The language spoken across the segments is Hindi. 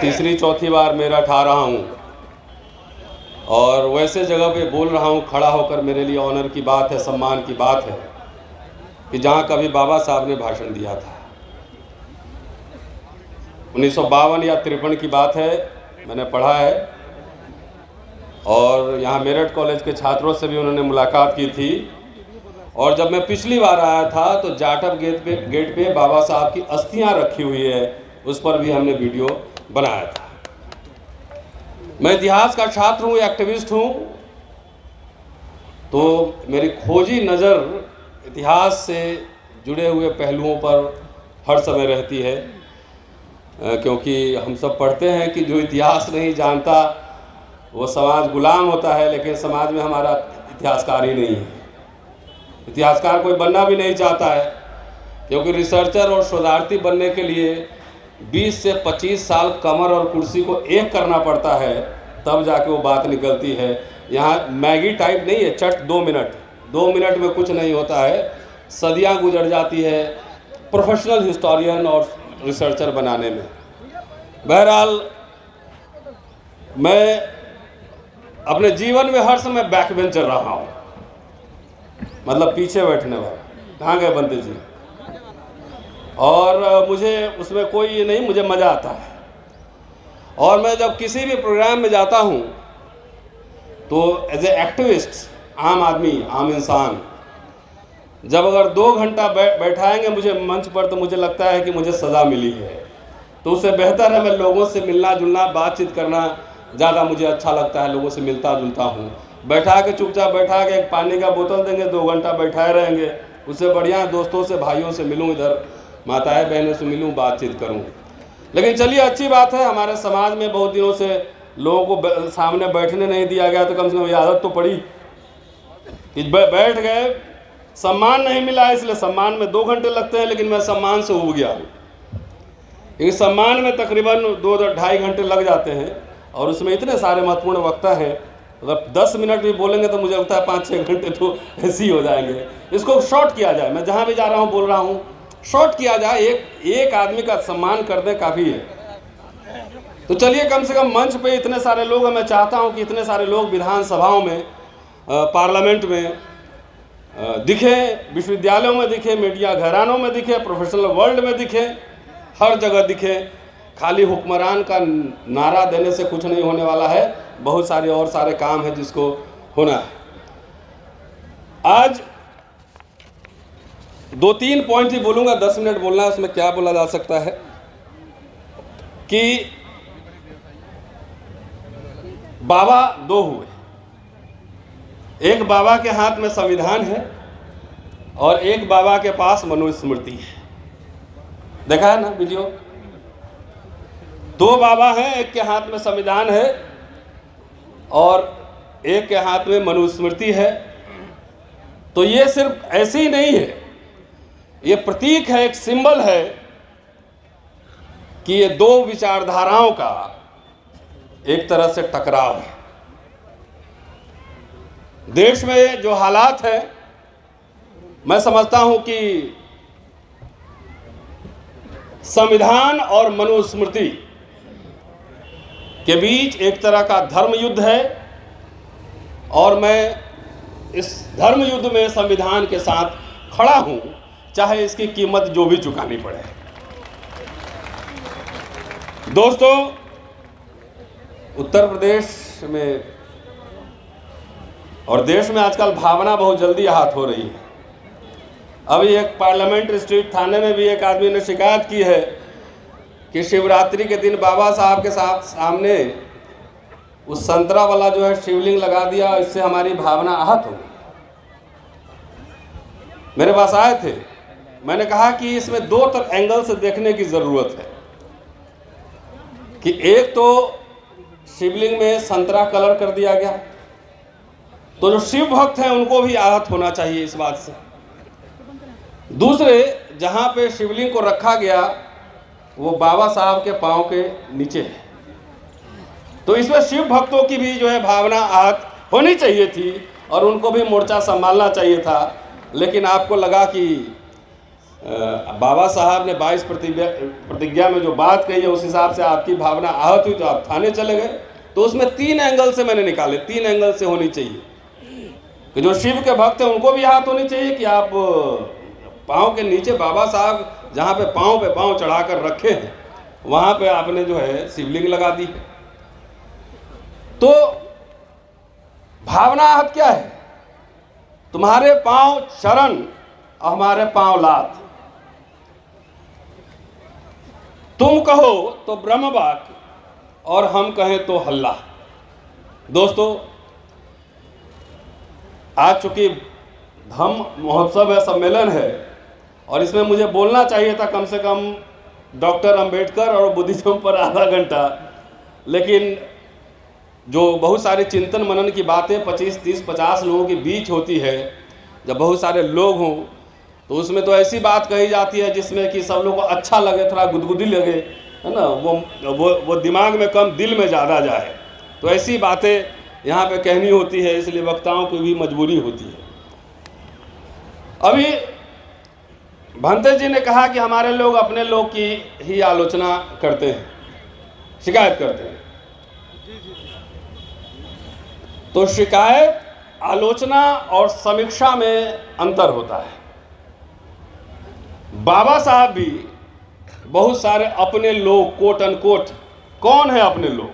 तीसरी चौथी बार मेरठ आ रहा हूँ और वैसे जगह पे बोल रहा हूँ खड़ा होकर, मेरे लिए ऑनर की बात है, सम्मान की बात है कि जहाँ कभी बाबा साहब ने भाषण दिया था। 1952 या 53 की बात है, मैंने पढ़ा है। और यहाँ मेरठ कॉलेज के छात्रों से भी उन्होंने मुलाकात की थी। और जब मैं पिछली बार आया था तो जाटव गेट पे बाबा साहब की अस्थियाँ रखी हुई है, उस पर भी हमने वीडियो बनाया था। मैं इतिहास का छात्र हूँ, एक्टिविस्ट हूँ, तो मेरी खोजी नज़र इतिहास से जुड़े हुए पहलुओं पर हर समय रहती है, क्योंकि हम सब पढ़ते हैं कि जो इतिहास नहीं जानता वो समाज गुलाम होता है, लेकिन समाज में हमारा इतिहासकार ही नहीं है। इतिहासकार कोई बनना भी नहीं चाहता है, क्योंकि रिसर्चर और शोधार्थी बनने के लिए 20 से 25 साल कमर और कुर्सी को एक करना पड़ता है, तब जाके वो बात निकलती है। यहाँ मैगी टाइप नहीं है, चट 2 मिनट में कुछ नहीं होता है, सदियाँ गुजर जाती है प्रोफेशनल हिस्टोरियन और रिसर्चर बनाने में। बहरहाल मैं अपने जीवन में हर समय बैक बेंचर रहा हूँ, मतलब पीछे बैठने वाला। कहाँ गए बंदे जी? और मुझे उसमें कोई ये नहीं, मुझे मज़ा आता है। और मैं जब किसी भी प्रोग्राम में जाता हूँ तो एज ए एक्टिविस्ट, आम आदमी, आम इंसान, जब अगर 2 घंटा बैठाएंगे मुझे मंच पर, तो मुझे लगता है कि मुझे सज़ा मिली है। तो उससे बेहतर है मैं लोगों से मिलना जुलना, बातचीत करना ज़्यादा मुझे अच्छा लगता है। लोगों से मिलता जुलता हूँ। बैठा के चुपचाप बैठा के एक पानी का बोतल देंगे, 2 घंटा बैठाए रहेंगे, उससे बढ़िया दोस्तों से, भाइयों से मिलूँ, इधर माताएं बहनों से मिलूँ, बातचीत करूँ। लेकिन चलिए, अच्छी बात है, हमारे समाज में बहुत दिनों से लोगों को सामने बैठने नहीं दिया गया, तो कम से कम ये आदत तो पड़ी कि बैठ गए। सम्मान नहीं मिला, इसलिए सम्मान में 2 घंटे लगते हैं, लेकिन मैं सम्मान से उब गया हूँ। इस सम्मान में तकरीबन 2-2.5 घंटे लग जाते हैं, और उसमें इतने सारे महत्वपूर्ण वक्ता हैं, अगर 10 मिनट भी बोलेंगे तो मुझे लगता है 5-6 घंटे तो ऐसे ही हो जाएंगे। इसको शॉर्ट किया जाए, मैं जहाँ भी जा रहा हूँ बोल रहा हूँ, शॉर्ट किया जाए, एक आदमी का सम्मान कर दे, काफ़ी है। तो चलिए, कम से कम मंच पे इतने सारे लोग हैं, मैं चाहता हूँ कि इतने सारे लोग विधानसभाओं में, पार्लियामेंट में दिखे, विश्वविद्यालयों में दिखे, मीडिया घरानों में दिखे, प्रोफेशनल वर्ल्ड में दिखे, हर जगह दिखे। खाली हुक्मरान का नारा देने से कुछ नहीं होने वाला है, बहुत सारे और सारे काम हैं जिसको होना है। आज 2-3 पॉइंट ही बोलूँगा, 10 मिनट बोलना है, उसमें क्या बोला जा सकता है कि बाबा 2 हुए। एक बाबा के हाथ में संविधान है और एक बाबा के पास मनुस्मृति है। देखा है ना वीडियो? 2 बाबा हैं, एक के हाथ में संविधान है और एक के हाथ में मनुस्मृति है। तो ये सिर्फ ऐसे ही नहीं है, ये प्रतीक है, एक सिंबल है कि ये 2 विचारधाराओं का एक तरह से टकराव है। देश में जो हालात है, मैं समझता हूं कि संविधान और मनुस्मृति के बीच एक तरह का धर्म युद्ध है, और मैं इस धर्म युद्ध में संविधान के साथ खड़ा हूं, चाहे इसकी कीमत जो भी चुकानी पड़े। दोस्तों, उत्तर प्रदेश में और देश में आजकल भावना बहुत जल्दी आहत हो रही है। अभी एक पार्लियामेंट स्ट्रीट थाने में भी एक आदमी ने शिकायत की है कि शिवरात्रि के दिन बाबा साहब के सामने उस संतरा वाला जो है शिवलिंग लगा दिया, इससे हमारी भावना आहत हो गई। मेरे पास आए थे, मैंने कहा कि इसमें 2 एंगल से देखने की ज़रूरत है कि एक तो शिवलिंग में संतरा कलर कर दिया गया, तो जो शिव भक्त हैं उनको भी आहत होना चाहिए इस बात से। दूसरे, जहाँ पे शिवलिंग को रखा गया वो बाबा साहब के पाँव के नीचे है, तो इसमें शिव भक्तों की भी जो है भावना आहत होनी चाहिए थी और उनको भी मोर्चा संभालना चाहिए था। लेकिन आपको लगा कि बाबा साहब ने 22 प्रतिज्ञा में जो बात कही है उस हिसाब से आपकी भावना आहत हुई तो आप थाने चले गए। तो उसमें 3 एंगल से मैंने निकाले, 3 एंगल से होनी चाहिए कि जो शिव के भक्त हैं उनको भी हाथ होनी चाहिए कि आप पाँव के नीचे बाबा साहब जहाँ पे पाँव चढ़ाकर रखे हैं वहाँ पे आपने जो है शिवलिंग लगा दी। तो भावना आहत क्या है? तुम्हारे पाँव शरण और हमारे पाँव लात। तुम कहो तो ब्रह्म वाक्य और हम कहें तो हल्ला। दोस्तों, आज चूंकि धम्म महोत्सव है, सम्मेलन है, और इसमें मुझे बोलना चाहिए था कम से कम डॉक्टर अंबेडकर और बुद्धिज्म पर आधा घंटा, लेकिन जो बहुत सारे चिंतन मनन की बातें 25, 30, 50 लोगों के बीच होती है, जब बहुत सारे लोग हों तो उसमें तो ऐसी बात कही जाती है जिसमें कि सब लोगों को अच्छा लगे, थोड़ा गुदगुदी लगे, है ना, वो दिमाग में कम दिल में ज़्यादा जाए। तो ऐसी बातें यहाँ पे कहनी होती है, इसलिए वक्ताओं की भी मजबूरी होती है। अभी भंते जी ने कहा कि हमारे लोग अपने लोग की ही आलोचना करते हैं, शिकायत करते हैं। तो शिकायत, आलोचना और समीक्षा में अंतर होता है। बाबा साहब भी बहुत सारे अपने लोग, कोट अनकोट, कौन है अपने लोग?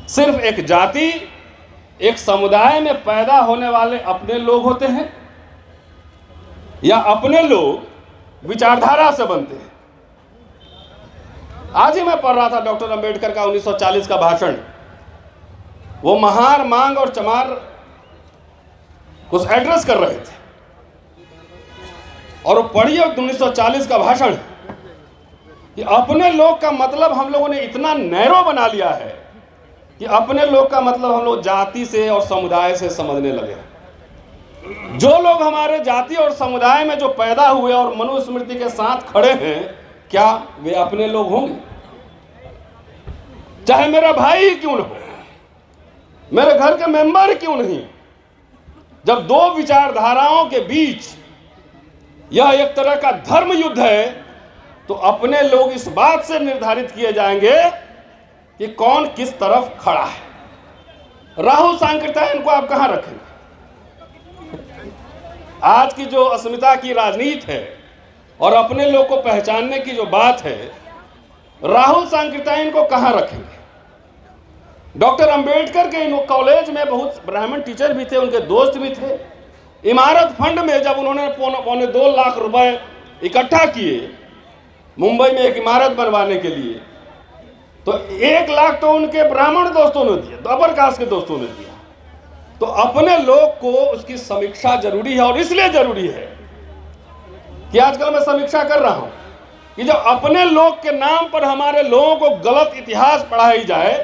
सिर्फ एक जाति, एक समुदाय में पैदा होने वाले अपने लोग होते हैं, या अपने लोग विचारधारा से बनते हैं? आज ही मैं पढ़ रहा था डॉक्टर अंबेडकर का 1940 का भाषण। वो महार, मांग और चमार कुछ एड्रेस कर रहे थे, और वो पढ़िए 1940 का भाषण कि अपने लोग का मतलब हम लोगों ने इतना नैरो बना लिया है कि अपने लोग का मतलब हम लोग जाति से और समुदाय से समझने लगे। जो लोग हमारे जाति और समुदाय में जो पैदा हुए और मनुस्मृति के साथ खड़े हैं, क्या वे अपने लोग होंगे? चाहे मेरा भाई क्यों न हो, मेरे घर के मेंबर क्यों नहीं, जब दो विचारधाराओं के बीच यह एक तरह का धर्म युद्ध है, तो अपने लोग इस बात से निर्धारित किए जाएंगे कि कौन किस तरफ खड़ा है। राहुल सांकृत्यायन को आप कहां रखेंगे? आज की जो अस्मिता की राजनीति है और अपने लोग को पहचानने की जो बात है, राहुल सांकृत्यायन को कहां रखेंगे? डॉक्टर अंबेडकर के कॉलेज में बहुत ब्राह्मण टीचर भी थे, उनके दोस्त भी थे। इमारत फंड में जब उन्होंने 2.25 लाख रुपए इकट्ठा किए मुंबई में एक इमारत बनवाने के लिए, तो 1 लाख तो उनके ब्राह्मण दोस्तों ने दिया, तो अपर कास्ट के दोस्तों ने दिया। तो अपने लोग को उसकी समीक्षा जरूरी है, और इसलिए जरूरी है कि आजकल मैं समीक्षा कर रहा हूं कि जब अपने लोग के नाम पर हमारे लोगों को गलत इतिहास पढ़ाई जाए,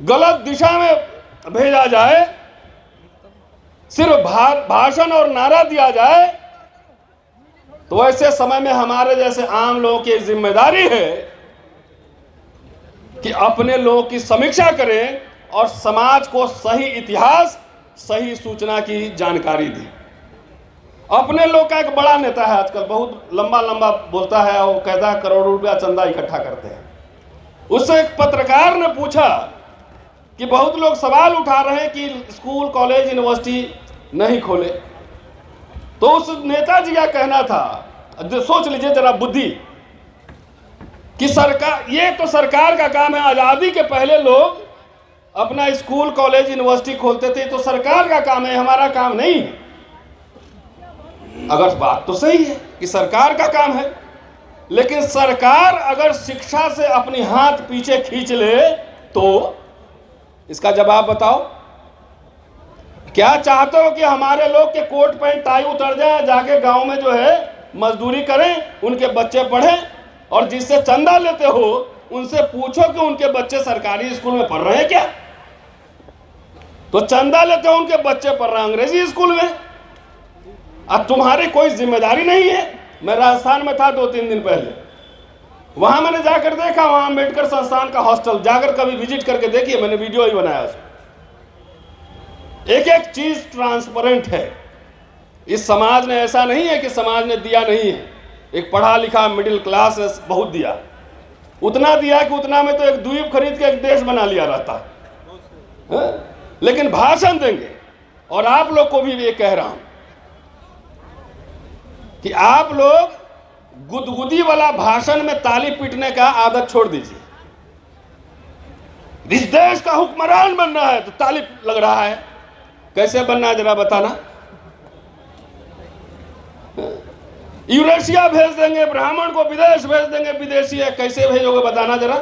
गलत दिशा में भेजा जाए, सिर्फ भाषण और नारा दिया जाए, तो ऐसे समय में हमारे जैसे आम लोगों की जिम्मेदारी है कि अपने लोगों की समीक्षा करें और समाज को सही इतिहास, सही सूचना की जानकारी दें। अपने लोग का एक बड़ा नेता है आजकल, बहुत लंबा लंबा बोलता है, वो कहता है करोड़ों रुपया चंदा इकट्ठा करते हैं। उससे एक पत्रकार ने पूछा कि बहुत लोग सवाल उठा रहे हैं कि स्कूल, कॉलेज, यूनिवर्सिटी नहीं खोले, तो उस नेताजी का कहना था, सोच लीजिए जरा बुद्धि, कि सरकार, ये तो सरकार का काम है। आजादी के पहले लोग अपना स्कूल, कॉलेज, यूनिवर्सिटी खोलते थे, तो सरकार का काम है, हमारा काम नहीं है। अगर बात तो सही है कि सरकार का काम है, लेकिन सरकार अगर शिक्षा से अपनी हाथ पीछे खींच ले तो इसका जवाब बताओ। क्या चाहते हो कि हमारे लोग के कोट पैंट टाई उतर जाए, जाके गांव में जो है मजदूरी करें, उनके बच्चे पढ़ें, और जिससे चंदा लेते हो उनसे पूछो कि उनके बच्चे सरकारी स्कूल में पढ़ रहे हैं क्या? तो चंदा लेते हो, उनके बच्चे पढ़ रहे हैं अंग्रेजी स्कूल में। अब तुम्हारी कोई जिम्मेदारी नहीं है। मैं राजस्थान में था 2-3 दिन पहले, वहां मैंने जाकर देखा, वहां अम्बेडकर संस्थान का हॉस्टल, जाकर कभी विजिट करके देखिए, मैंने वीडियो ही बनाया उसमें। एक एक चीज ट्रांसपेरेंट है। इस समाज ने ऐसा नहीं है कि समाज ने दिया नहीं है। एक पढ़ा लिखा मिडिल क्लास ने बहुत दिया, उतना दिया कि उतना में तो एक द्वीप खरीद के एक देश बना लिया रहता है। लेकिन भाषण देंगे, और आप लोग को भी ये कह रहा हूं कि आप लोग गुदगुदी वाला भाषण में ताली पीटने का आदत छोड़ दीजिए। इस देश का हुक्मरान बनना है तो ताली लग रहा है, कैसे बनना है जरा बताना। यूरेशिया भेज देंगे, ब्राह्मण को विदेश भेज देंगे, विदेशी है, कैसे भेजोगे बताना जरा।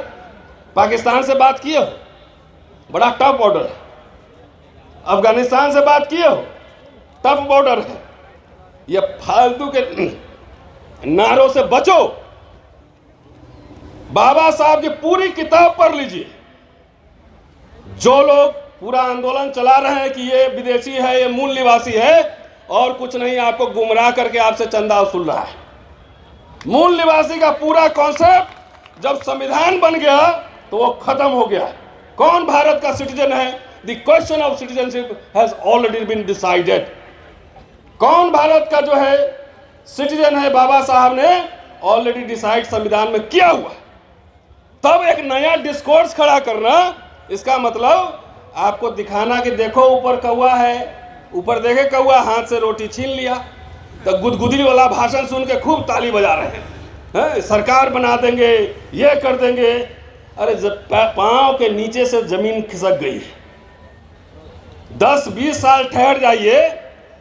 पाकिस्तान से बात किए हो, बड़ा टफ ऑर्डर है। अफगानिस्तान से बात किए हो, टफ बॉर्डर है। ये फालतू के नारों से बचो। बाबा साहब की पूरी किताब पढ़ लीजिए। जो लोग पूरा आंदोलन चला रहे हैं कि ये विदेशी है, ये मूल निवासी है और कुछ नहीं, आपको गुमराह करके आपसे चंदा वसूल रहा है। मूल निवासी का पूरा कॉन्सेप्ट जब संविधान बन गया तो वो खत्म हो गया। कौन भारत का सिटीजन है? The question of citizenship has already been decided. कौन भारत का जो है सिटीजन है, बाबा साहब ने ऑलरेडी डिसाइड संविधान में किया हुआ। तब एक नया डिस्कोर्स खड़ा करना, इसका मतलब आपको दिखाना कि देखो ऊपर कौवा है, ऊपर देखे कौवा, हाथ से रोटी छीन लिया। तो गुदगुदी वाला भाषण सुन के खूब ताली बजा रहे हैं, सरकार बना देंगे, ये कर देंगे। अरे पांव के नीचे से जमीन खिसक गई है। 10-20 साल ठहर जाइए।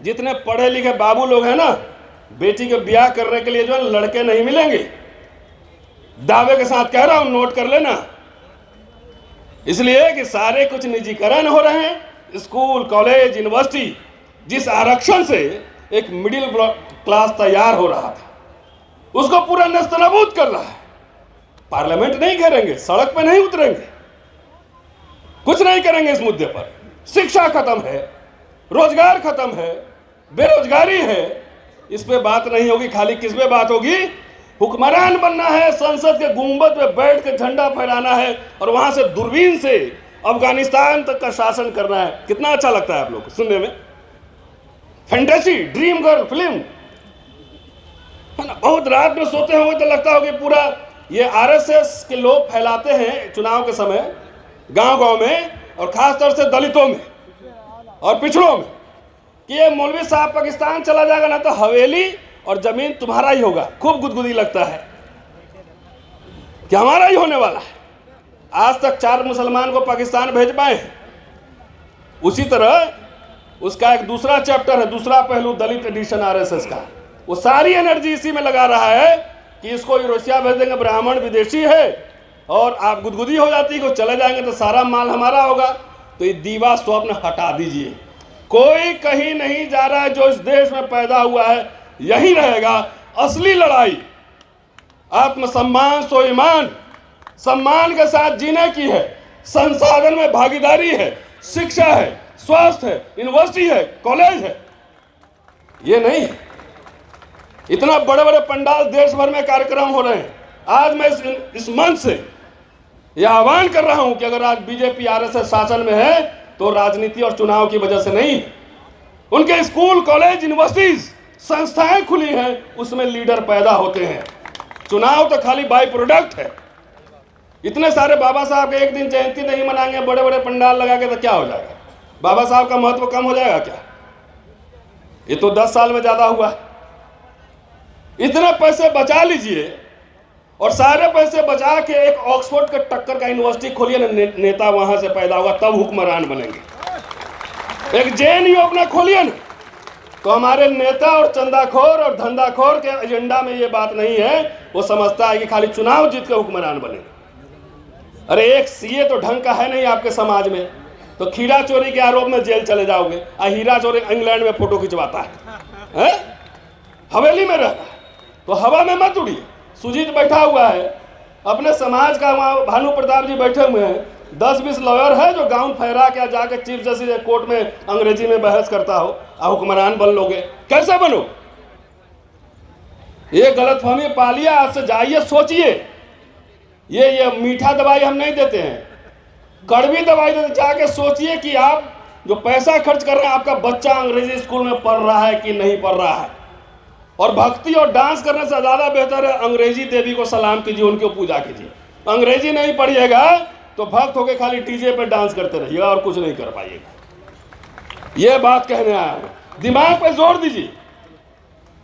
जितने पढ़े लिखे बाबू लोग हैं ना, बेटी के ब्याह करने के लिए जो है लड़के नहीं मिलेंगे। दावे के साथ कह रहा हूं, नोट कर लेना। इसलिए कि सारे कुछ निजीकरण हो रहे हैं। स्कूल, कॉलेज, यूनिवर्सिटी, जिस आरक्षण से एक मिडिल क्लास तैयार हो रहा था, उसको पूरा नेस्तनाबूद कर रहा है। पार्लियामेंट नहीं घेरेंगे, सड़क पे नहीं उतरेंगे, कुछ नहीं करेंगे इस मुद्दे पर। शिक्षा खत्म है, रोजगार खत्म है, बेरोजगारी है, इस पे बात नहीं होगी। खाली किस पे बात होगी? हुक्मरान बनना है, संसद के गुंबद पे बैठ के झंडा फहराना है और वहां से दूरबीन से अफगानिस्तान तक का शासन करना है। कितना अच्छा लगता है आप लोग को सुनने में? फैंटेसी, ड्रीम गर्ल फिल्म है ना। बहुत रात में सोते होंगे तो लगता हो कि पूरा ये आरएसएस के लोग फैलाते हैं चुनाव के समय गांव गांव में, और खासतौर से दलितों में और पिछड़ों में, कि ये मौलवी साहब पाकिस्तान चला जाएगा ना तो हवेली और जमीन तुम्हारा ही होगा। खूब गुदगुदी लगता है कि हमारा ही होने वाला है। आज तक 4 मुसलमान को पाकिस्तान भेज पाए हैं। उसी तरह उसका एक दूसरा चैप्टर है, दूसरा पहलू, दलित एडिशन आरएसएस का। वो सारी एनर्जी इसी में लगा रहा है कि इसको यूरोशिया भेज देंगे, ब्राह्मण विदेशी है, और आप गुदगुदी हो जाती है कि चले जाएंगे तो सारा माल हमारा होगा। तो ये दीवा स्वप्न हटा दीजिए। कोई कहीं नहीं जा रहा है। जो इस देश में पैदा हुआ है यही रहेगा। असली लड़ाई आत्मसम्मान, स्वाभिमान, सम्मान के साथ जीने की है। संसाधन में भागीदारी है, शिक्षा है, स्वास्थ्य है, यूनिवर्सिटी है, कॉलेज है। ये नहीं है। इतना बड़े बड़े पंडाल देश भर में कार्यक्रम हो रहे हैं। आज मैं इस मंच से यह आह्वान कर रहा हूं कि अगर आज बीजेपी आरएसएस शासन में है तो राजनीति और चुनाव की वजह से नहीं। उनके स्कूल, कॉलेज, यूनिवर्सिटीज, संस्थाएं खुली हैं, उसमें लीडर पैदा होते हैं। चुनाव तो खाली बाई प्रोडक्ट है। इतने सारे बाबा साहब के एक दिन जयंती नहीं मनाएंगे, बड़े बड़े पंडाल लगा के, तो क्या हो जाएगा? बाबा साहब का महत्व कम हो जाएगा क्या? ये तो 10 साल में ज्यादा हुआ। इतने पैसे बचा लीजिए और सारे पैसे बचा के एक ऑक्सफोर्ड के टक्कर का यूनिवर्सिटी खोलिए ना, नेता वहां से पैदा होगा, तब हुक्मरान बनेंगे। एक जेएनयू अपना खोलिए ना, तो हमारे नेता और चंदाखोर और धंधाखोर के एजेंडा में ये बात नहीं है। वो समझता है कि खाली चुनाव जीत के हुक्मरान बनेंगे। अरे एक सीए तो ढंग का है नहीं आपके समाज में, तो खीरा चोरी के आरोप में जेल चले जाओगे। हीरा चोरी इंग्लैंड में फोटो खिंचवाता है, हवेली में रहता है, तो हवा में मत उड़िए। सुजीत बैठा हुआ है अपने समाज का, वहाँ भानु प्रताप जी बैठे हुए हैं। 10-20 लॉयर है जो गाउन फहरा के जाके चीफ जस्टिस कोर्ट में अंग्रेजी में बहस करता हो। हुक्मरान बन लोगे? कैसे बनो? ये गलतफहमी पालिया। आज से जाइए, सोचिए। ये मीठा दवाई हम नहीं देते हैं, कड़वी दवाई देते। जाके सोचिए कि आप जो पैसा खर्च कर रहे हैं, आपका बच्चा अंग्रेजी स्कूल में पढ़ रहा है कि नहीं पढ़ रहा है। और भक्ति और डांस करने से ज़्यादा बेहतर है अंग्रेजी देवी को सलाम कीजिए, उनकी पूजा कीजिए। अंग्रेजी नहीं पढ़िएगा तो भक्त होके खाली डीजे पे डांस करते रहिएगा और कुछ नहीं कर पाइएगा। ये बात कहने आया हूँ, दिमाग पे जोर दीजिए।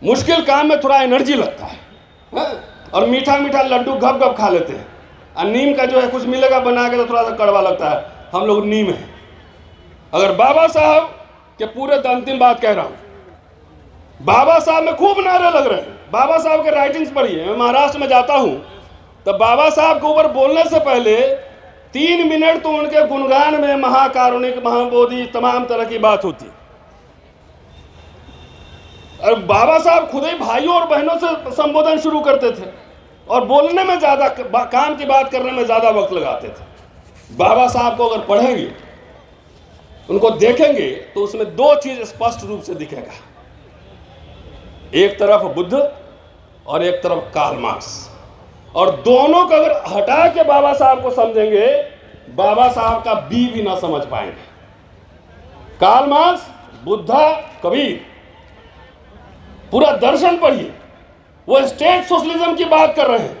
मुश्किल काम में थोड़ा एनर्जी लगता है और मीठा मीठा लड्डू घप घप खा लेते हैं। और नीम का जो है कुछ मिलेगा बना के तो थोड़ा सा कड़वा लगता है, हम लोग नीम है। अगर बाबा साहब के पूरे अंतिम बात कह रहा हूँ, बाबा साहब में खूब नारे लग रहे हैं। बाबा साहब के राइटिंग्स पढ़िए। मैं महाराष्ट्र में जाता हूँ तो बाबा साहब के ऊपर बोलने से पहले 3 मिनट तो उनके गुणगान में महाकारुणिक, महाबोधि, तमाम तरह की बात होती। और बाबा साहब खुद ही भाइयों और बहनों से संबोधन शुरू करते थे और बोलने में ज़्यादा, काम की बात करने में ज़्यादा वक्त लगाते थे। बाबा साहब को अगर पढ़ेंगे, उनको देखेंगे तो उसमें 2 चीज़ स्पष्ट रूप से दिखेगा। एक तरफ बुद्ध और एक तरफ कार्ल मार्क्स, और दोनों को अगर हटा के बाबा साहब को समझेंगे, बाबा साहब का बी भी ना समझ पाएंगे। कार्ल मार्क्स, बुद्धा, कबीर, पूरा दर्शन पढ़िए। वो स्टेट सोशलिज्म की बात कर रहे हैं,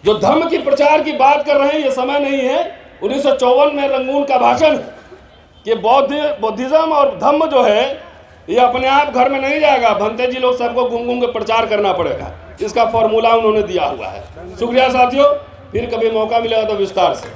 जो धर्म की प्रचार की बात कर रहे हैं। ये समय नहीं है, 1954 में रंगून का भाषण है कि बौद्धिज्म और धम्म जो है ये अपने आप घर में नहीं जाएगा, भंते जी लोग सबको घूम घूम के प्रचार करना पड़ेगा। इसका फॉर्मूला उन्होंने दिया हुआ है। शुक्रिया साथियों, फिर कभी मौका मिलेगा तो विस्तार से।